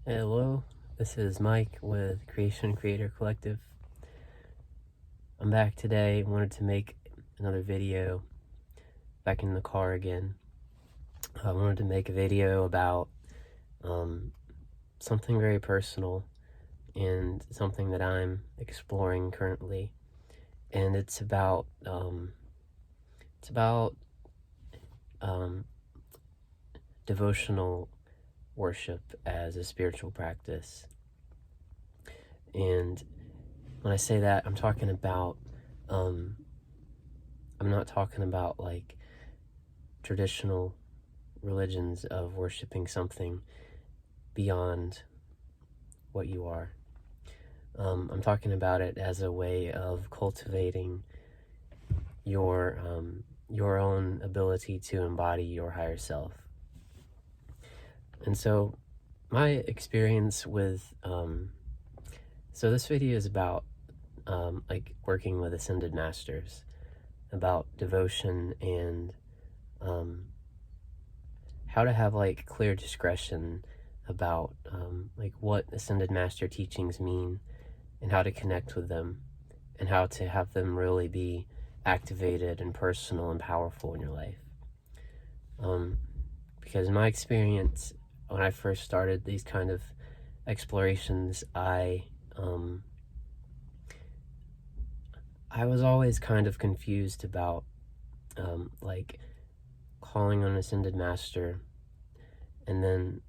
Hello, this is Mike with Creation Creator Collective. I'm back today. Wanted to make another video back in the car again. I wanted to make a video about something very personal and something that I'm exploring currently, and it's about devotional worship as a spiritual practice. And when I say that, I'm talking about I'm not talking about like traditional religions of worshiping something beyond what you are. I'm talking about it as a way of cultivating your own ability to embody your higher self. And so my experience with so this video is about like working with ascended masters, about devotion and how to have like clear discretion about like what ascended master teachings mean and how to connect with them and how to have them really be activated and personal and powerful in your life. Because in my experience, when I first started these kind of explorations, I was always kind of confused about like calling on an ascended master and then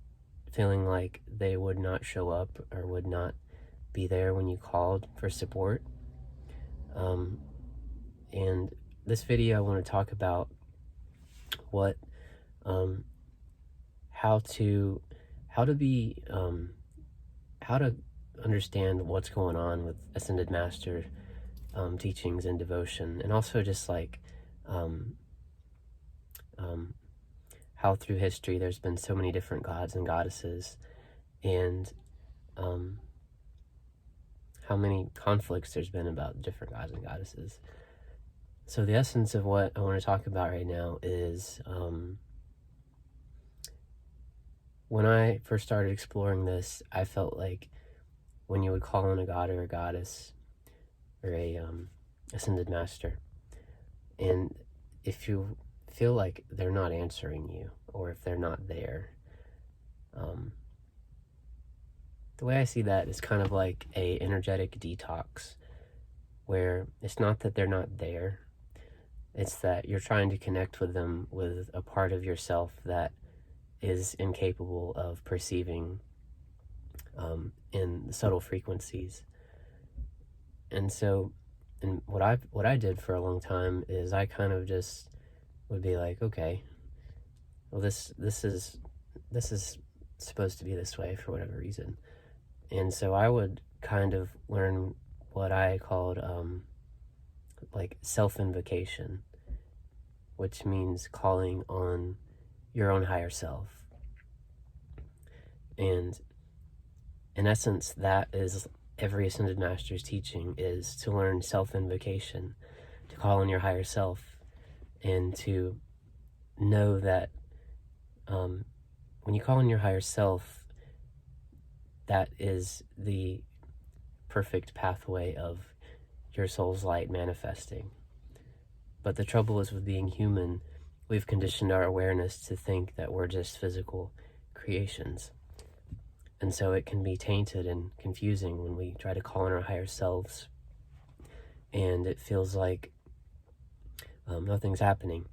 feeling like they would not show up or would not be there when you called for support. And this video I want to talk about what how to understand what's going on with ascended master teachings and devotion, and also just like how through history there's been so many different gods and goddesses, and how many conflicts there's been about different gods and goddesses. So the essence of what I want to talk about right now is when I first started exploring this, I felt like when you would call on a god or a goddess or a ascended master, and if you feel like they're not answering you or if they're not there, the way I see that is kind of like a energetic detox, where it's not that they're not there, it's that you're trying to connect with them with a part of yourself that is incapable of perceiving in the subtle frequencies. And so, and what I did for a long time is I kind of just would be like, okay, well this is supposed to be this way for whatever reason. And so I would kind of learn what I called like self-invocation, which means calling on your own higher self. And in essence, that is every ascended master's teaching, is to learn self-invocation, to call on your higher self, and to know that when you call on your higher self, that is the perfect pathway of your soul's light manifesting. But the trouble is, with being human, we've conditioned our awareness to think that we're just physical creations. And so it can be tainted and confusing when we try to call on our higher selves, and it feels like nothing's happening.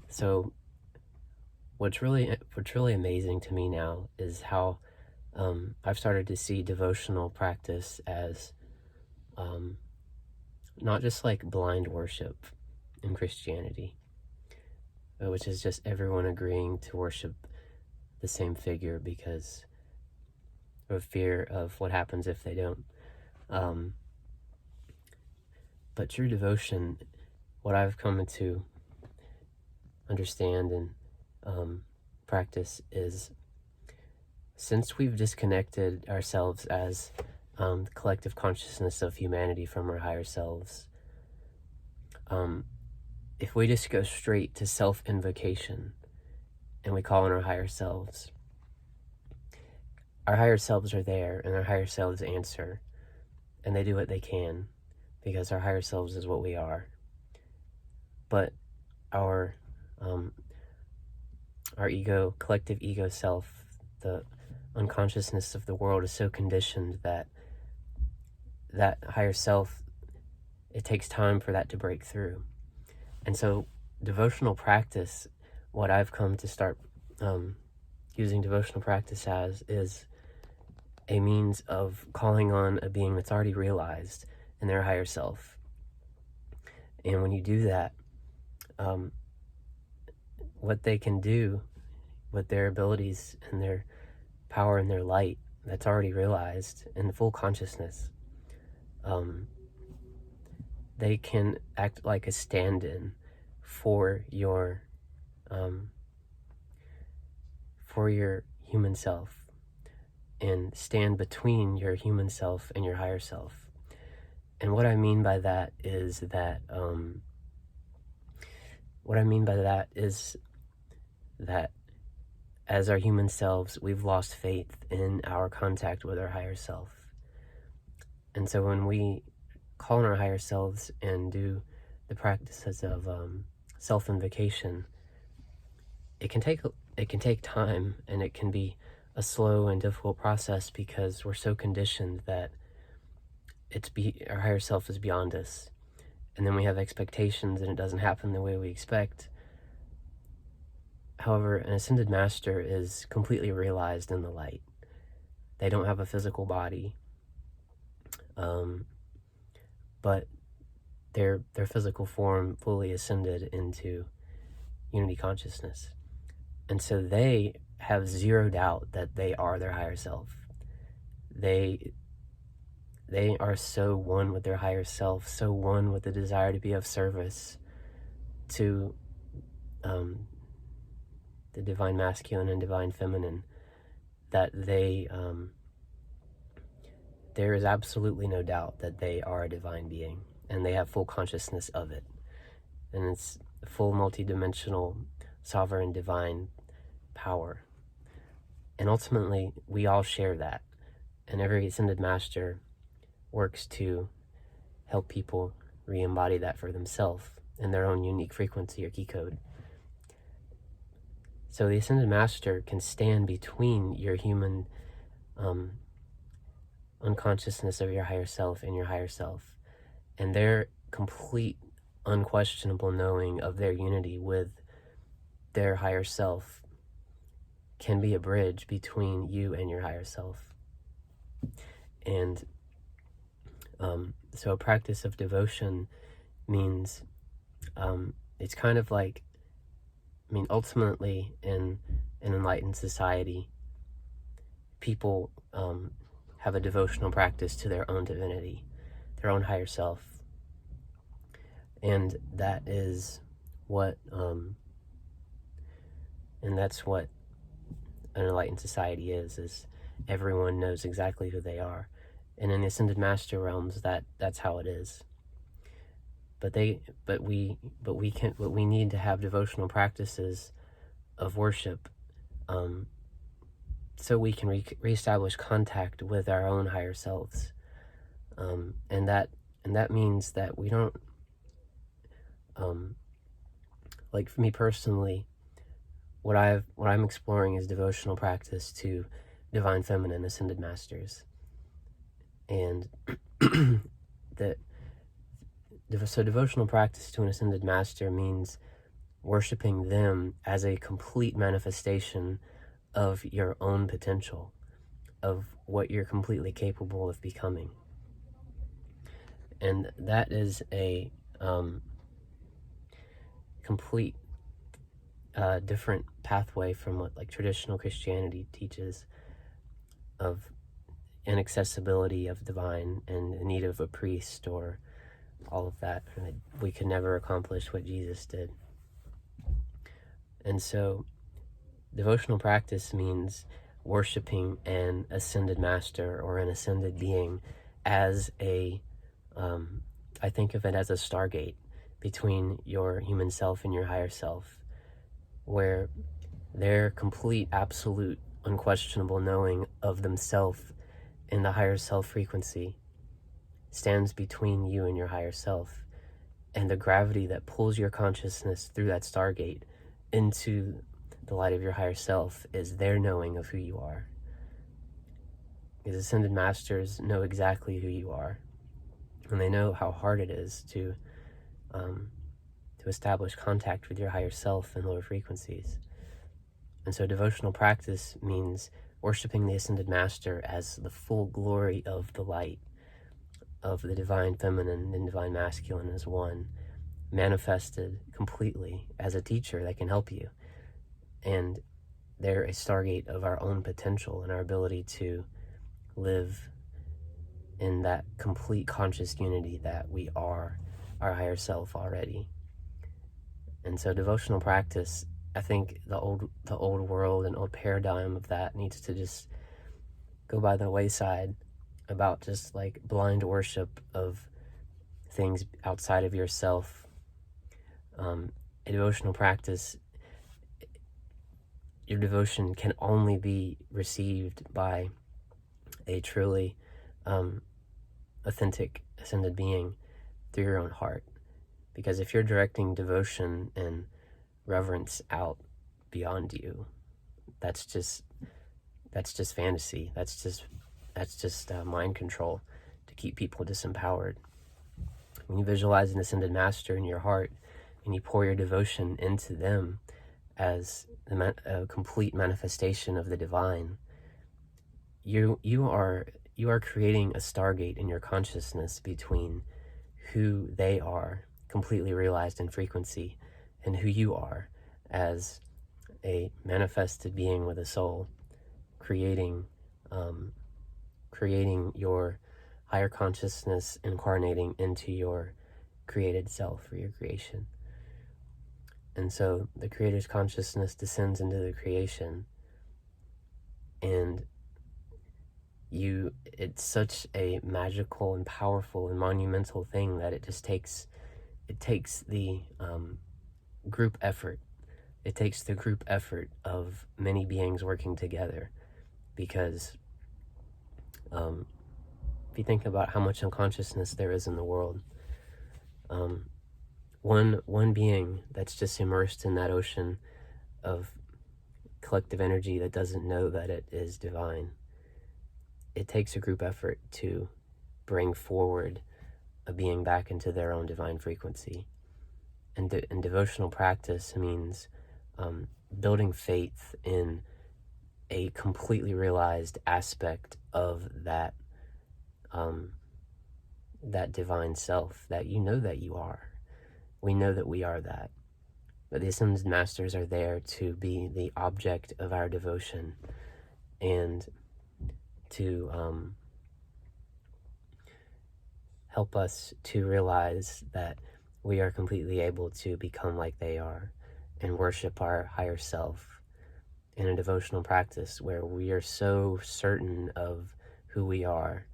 So what's really amazing to me now is how I've started to see devotional practice as not just like blind worship in Christianity, which is just everyone agreeing to worship the same figure because of fear of what happens if they don't. But true devotion, what I've come to understand and practice, is since we've disconnected ourselves as the collective consciousness of humanity from our higher selves, if we just go straight to self-invocation and we call on our higher selves, our higher selves are there, and our higher selves answer, and they do what they can, because our higher selves is what we are. But our collective ego self, the unconsciousness of the world, is so conditioned that higher self, it takes time for that to break through. And so devotional practice, what I've come to start using devotional practice as, is a means of calling on a being that's already realized in their higher self. And when you do that, what they can do with their abilities and their power and their light that's already realized in full consciousness, they can act like a stand-in for your human self, and stand between your human self and your higher self. And what I mean by that is that as our human selves, we've lost faith in our contact with our higher self. And so when we call on our higher selves and do the practices of self-invocation, it can take time, and it can be a slow and difficult process, because we're so conditioned that our higher self is beyond us. And then we have expectations, and it doesn't happen the way we expect. However, an ascended master is completely realized in the light. They don't have a physical body, but their physical form fully ascended into unity consciousness. And so they have zero doubt that they are their higher self. They are so one with their higher self, so one with the desire to be of service to the divine masculine and divine feminine, that there is absolutely no doubt that they are a divine being, and they have full consciousness of it. And it's full multidimensional, sovereign, divine power. And ultimately, we all share that. And every ascended master works to help people re-embody that for themselves in their own unique frequency or key code. So the ascended master can stand between your human unconsciousness of your higher self and your higher self, and their complete, unquestionable knowing of their unity with their higher self can be a bridge between you and your higher self. And so a practice of devotion means it's kind of like, ultimately in an enlightened society, people have a devotional practice to their own divinity, their own higher self. And that is what, and that's what an enlightened society is everyone knows exactly who they are. And in the ascended master realms, that's how it is. But we need to have devotional practices of worship, so we can reestablish contact with our own higher selves, and that means that we don't, like for me personally, what I'm exploring is devotional practice to divine feminine ascended masters, and so devotional practice to an ascended master means worshiping them as a complete manifestation of your own potential, of what you're completely capable of becoming. And that is a complete different pathway from what traditional Christianity teaches of inaccessibility of divine and the need of a priest or all of that. We could never accomplish what Jesus did. And so devotional practice means worshiping an ascended master or an ascended being as I think of it as a Stargate between your human self and your higher self, where their complete, absolute unquestionable knowing of themselves in the higher self frequency stands between you and your higher self. And the gravity that pulls your consciousness through that Stargate into the light of your higher self is their knowing of who you are. Because Ascended Masters know exactly who you are. And they know how hard it is to establish contact with your higher self in lower frequencies. And so devotional practice means worshiping the Ascended Master as the full glory of the light, of the divine feminine and divine masculine as one, manifested completely as a teacher that can help you. And they're a Stargate of our own potential and our ability to live in that complete conscious unity that we are our higher self already. And so devotional practice, I think the old world and old paradigm of that needs to just go by the wayside, about just like blind worship of things outside of yourself. A devotional practice, your devotion can only be received by a truly authentic ascended being through your own heart. Because if you're directing devotion and reverence out beyond you, that's just fantasy. That's just mind control to keep people disempowered. When you visualize an ascended master in your heart and you pour your devotion into them as a complete manifestation of the divine, you are creating a Stargate in your consciousness between who they are, completely realized in frequency, and who you are as a manifested being with a soul, creating your higher consciousness incarnating into your created self or your creation. And so the Creator's consciousness descends into the creation, and it's such a magical and powerful and monumental thing that it takes the group effort. It takes the group effort of many beings working together, because if you think about how much unconsciousness there is in the world, one being that's just immersed in that ocean of collective energy that doesn't know that it is divine, it takes a group effort to bring forward a being back into their own divine frequency. And devotional practice means building faith in a completely realized aspect of that that divine self that you know that you are. We know that we are that. But the Ascended Masters are there to be the object of our devotion and to help us to realize that we are completely able to become like they are and worship our higher self in a devotional practice where we are so certain of who we are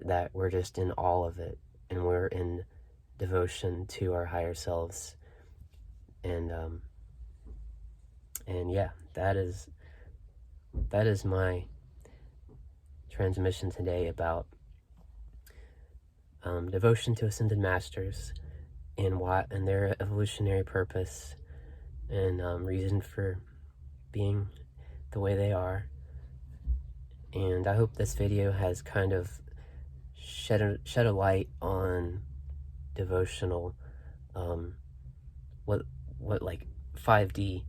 that we're just in awe of it, and we're in devotion to our higher selves. And yeah, that is my transmission today about devotion to Ascended Masters and their evolutionary purpose and reason for being the way they are. And I hope this video has kind of shed a light on devotional, what like 5D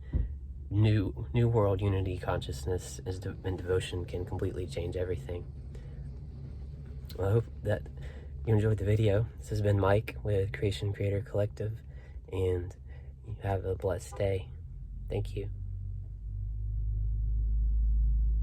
new world unity consciousness is, and devotion can completely change everything. Well, I hope that you enjoyed the video. This has been Mike with Creation Creator Collective, and you have a blessed day. Thank you.